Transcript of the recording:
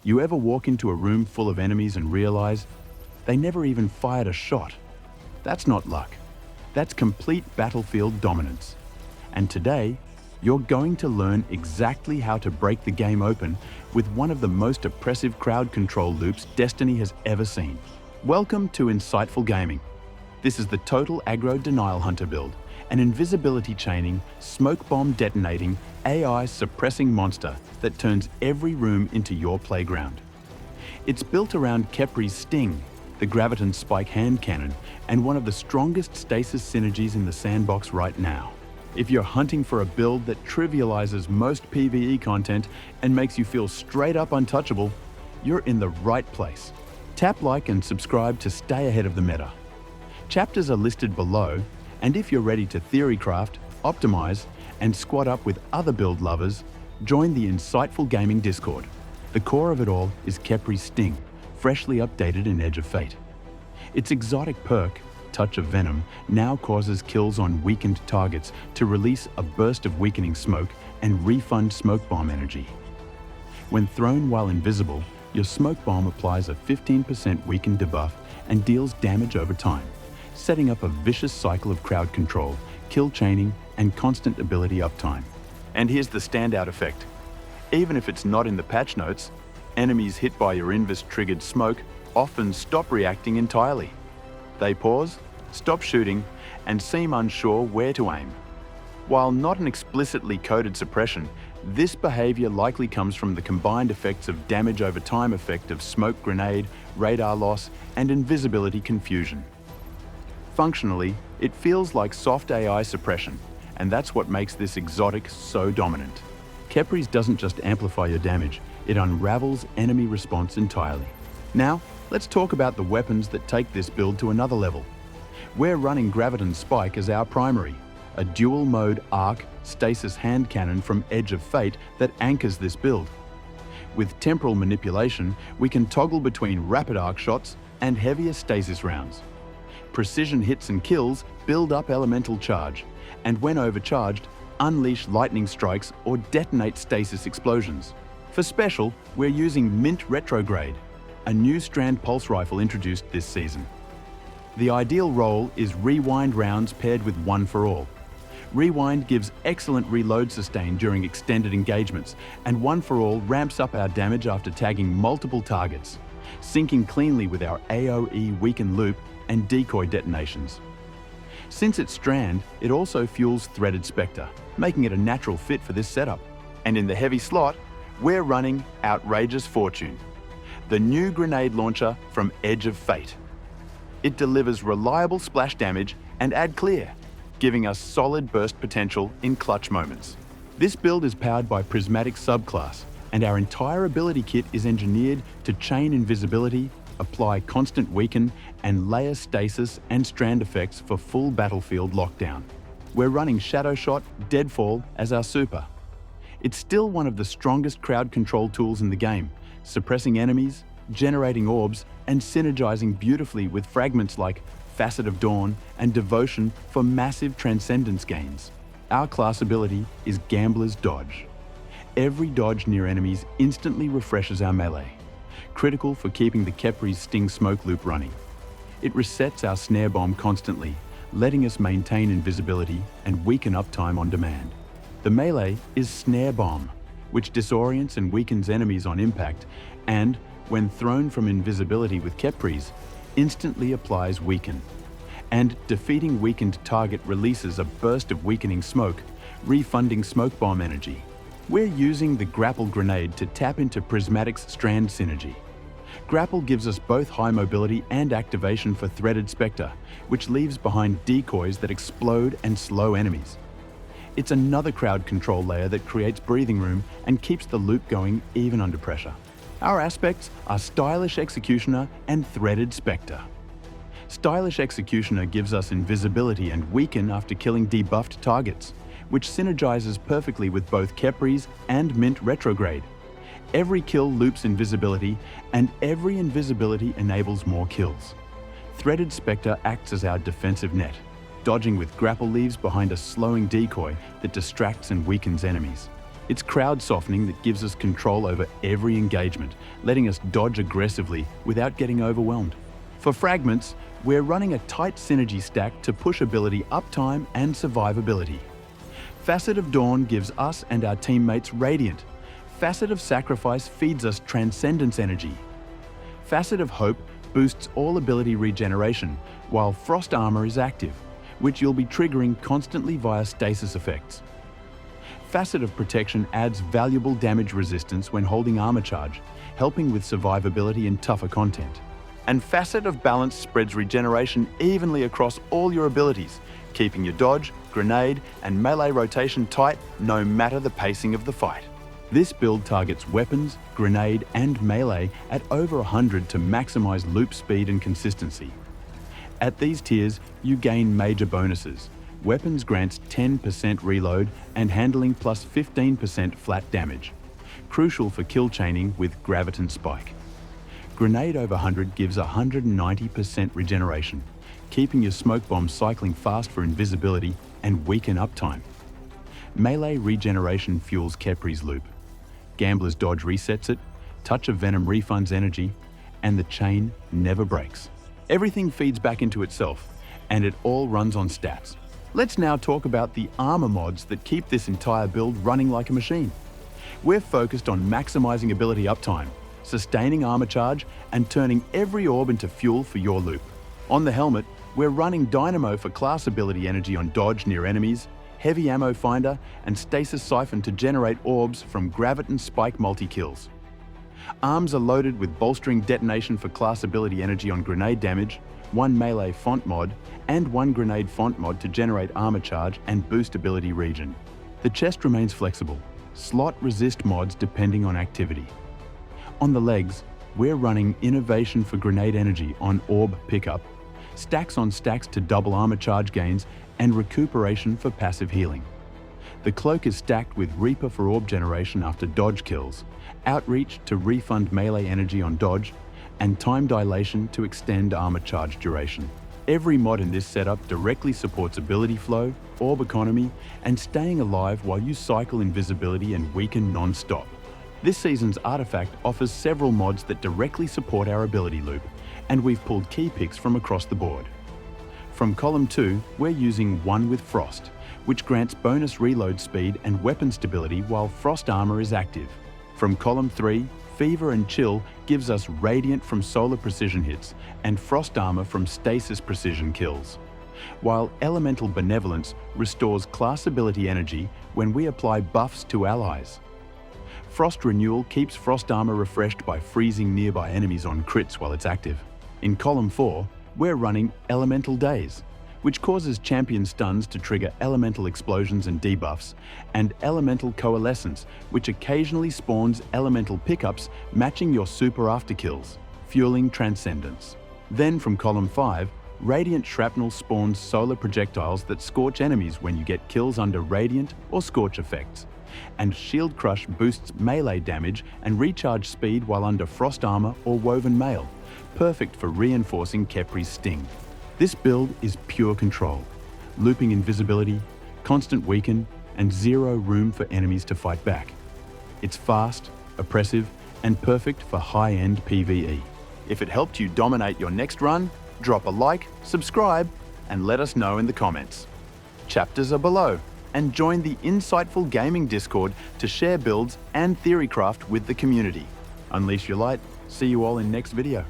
You ever walk into a room full of enemies and realize they never even fired a shot? That's not luck. That's complete battlefield dominance. And today, you're going to learn exactly how to break the game open with one of the most oppressive crowd control loops Destiny has ever seen. Welcome to Insightful Gaming. This is the total aggro denial hunter build, an invisibility chaining, smoke bomb detonating, AI suppressing monster that turns every room into your playground. It's built around Kepri's Sting, the Graviton Spike hand cannon, and one of the strongest stasis synergies in the sandbox right now. If you're hunting for a build that trivializes most PvE content and makes you feel straight up untouchable, you're in the right place. Tap like and subscribe to stay ahead of the meta. Chapters are listed below, and if you're ready to theorycraft, optimize, and squad up with other build lovers, join the Insightful Gaming Discord. The core of it all is Kepri's Sting, freshly updated in Edge of Fate. Its exotic perk, Touch of Venom, now causes kills on weakened targets to release a burst of weakening smoke and refund smoke bomb energy. When thrown while invisible, your smoke bomb applies a 15% weakened debuff and deals damage over time, setting up a vicious cycle of crowd control, kill chaining, and constant ability uptime. And here's the standout effect. Even if it's not in the patch notes, enemies hit by your Invis-triggered smoke often stop reacting entirely. They pause, stop shooting, and seem unsure where to aim. While not an explicitly coded suppression, this behavior likely comes from the combined effects of damage over time effect of smoke grenade, radar loss, and invisibility confusion. Functionally, it feels like soft AI suppression, and that's what makes this exotic so dominant. Kepri's doesn't just amplify your damage, it unravels enemy response entirely. Now, let's talk about the weapons that take this build to another level. We're running Graviton Spike as our primary, a dual-mode Arc Stasis hand cannon from Edge of Fate that anchors this build. With temporal manipulation, we can toggle between rapid arc shots and heavier stasis rounds. Precision hits and kills build up elemental charge, and when overcharged, unleash lightning strikes or detonate stasis explosions. For special, we're using Mint Retrograde, a new Strand Pulse Rifle introduced this season. The ideal role is rewind rounds paired with One for All. Rewind gives excellent reload sustain during extended engagements, and One for All ramps up our damage after tagging multiple targets, syncing cleanly with our AoE weaken loop and decoy detonations. Since it's Strand, it also fuels Threaded Spectre, making it a natural fit for this setup. And in the heavy slot, we're running Outrageous Fortune, the new grenade launcher from Edge of Fate. It delivers reliable splash damage and add clear, giving us solid burst potential in clutch moments. This build is powered by Prismatic Subclass, and our entire ability kit is engineered to chain invisibility, apply constant weaken, and layer stasis and strand effects for full battlefield lockdown. We're running Shadowshot Deadfall as our super. It's still one of the strongest crowd control tools in the game, suppressing enemies, generating orbs, and synergizing beautifully with fragments like Facet of Dawn and Devotion for massive Transcendence gains. Our class ability is Gambler's Dodge. Every dodge near enemies instantly refreshes our melee, critical for keeping the Kepri's Sting smoke loop running. It resets our Snare bomb constantly, letting us maintain invisibility and weaken uptime on demand. The melee is Snare Bomb, which disorients and weakens enemies on impact, and, when thrown from invisibility with Kepri's, instantly applies Weaken. And defeating weakened target releases a burst of weakening smoke, refunding smoke bomb energy. We're using the Grapple grenade to tap into Prismatic's Strand synergy. Grapple gives us both high mobility and activation for Threaded Spectre, which leaves behind decoys that explode and slow enemies. It's another crowd control layer that creates breathing room and keeps the loop going even under pressure. Our aspects are Stylish Executioner and Threaded Spectre. Stylish Executioner gives us invisibility and weaken after killing debuffed targets, which synergizes perfectly with both Kepri's and Mint Retrograde. Every kill loops invisibility, and every invisibility enables more kills. Threaded Spectre acts as our defensive net, dodging with Grapple leaves behind a slowing decoy that distracts and weakens enemies. It's crowd softening that gives us control over every engagement, letting us dodge aggressively without getting overwhelmed. For Fragments, we're running a tight synergy stack to push ability uptime and survivability. Facet of Dawn gives us and our teammates Radiant. Facet of Sacrifice feeds us Transcendence energy. Facet of Hope boosts all ability regeneration, while Frost Armor is active, which you'll be triggering constantly via stasis effects. Facet of Protection adds valuable damage resistance when holding armor charge, helping with survivability and tougher content. And Facet of Balance spreads regeneration evenly across all your abilities, keeping your dodge, grenade, and melee rotation tight no matter the pacing of the fight. This build targets weapons, grenade, and melee at over 100 to maximize loop speed and consistency. At these tiers, you gain major bonuses. Weapons grants 10% reload and handling plus 15% flat damage, crucial for kill chaining with Graviton Spike. Grenade over 100 gives 190% regeneration, keeping your smoke bomb cycling fast for invisibility and weaken uptime. Melee regeneration fuels Kepri's loop. Gambler's dodge resets it, Touch of Venom refunds energy, and the chain never breaks. Everything feeds back into itself, and it all runs on stats. Let's now talk about the armor mods that keep this entire build running like a machine. We're focused on maximizing ability uptime, sustaining armor charge, and turning every orb into fuel for your loop. On the helmet, we're running Dynamo for class ability energy on dodge near enemies, Heavy Ammo Finder, and Stasis Siphon to generate orbs from Graviton Spike multi-kills. Arms are loaded with bolstering detonation for class ability energy on grenade damage, 1 melee font mod, and 1 grenade font mod to generate armor charge and boost ability regen. The chest remains flexible. Slot resist mods depending on activity. On the legs, we're running Innovation for grenade energy on orb pickup, stacks on stacks to double armor charge gains, and recuperation for passive healing. The cloak is stacked with Reaper for orb generation after dodge kills, Outreach to refund melee energy on dodge, and Time Dilation to extend armor charge duration. Every mod in this setup directly supports ability flow, orb economy, and staying alive while you cycle invisibility and weaken non-stop. This season's artifact offers several mods that directly support our ability loop, and we've pulled key picks from across the board. From Column 2, we're using One with Frost, which grants bonus reload speed and weapon stability while Frost Armor is active. From Column 3, Fever and Chill gives us Radiant from solar precision hits and Frost Armor from stasis precision kills, while Elemental Benevolence restores class ability energy when we apply buffs to allies. Frost Renewal keeps Frost Armor refreshed by freezing nearby enemies on crits while it's active. In Column 4, we're running Elemental Daze, which causes champion stuns to trigger elemental explosions and debuffs, and Elemental Coalescence, which occasionally spawns elemental pickups matching your super afterkills, fueling Transcendence. Then from Column 5, Radiant Shrapnel spawns solar projectiles that scorch enemies when you get kills under Radiant or Scorch effects, and Shield Crush boosts melee damage and recharge speed while under Frost Armor or Woven Mail, perfect for reinforcing Kepri's sting. This build is pure control, looping invisibility, constant weaken, and zero room for enemies to fight back. It's fast, oppressive, and perfect for high-end PvE. If it helped you dominate your next run, drop a like, subscribe, and let us know in the comments. Chapters are below, and join the Insightful Gaming Discord to share builds and theorycraft with the community. Unleash your light. See you all in next video.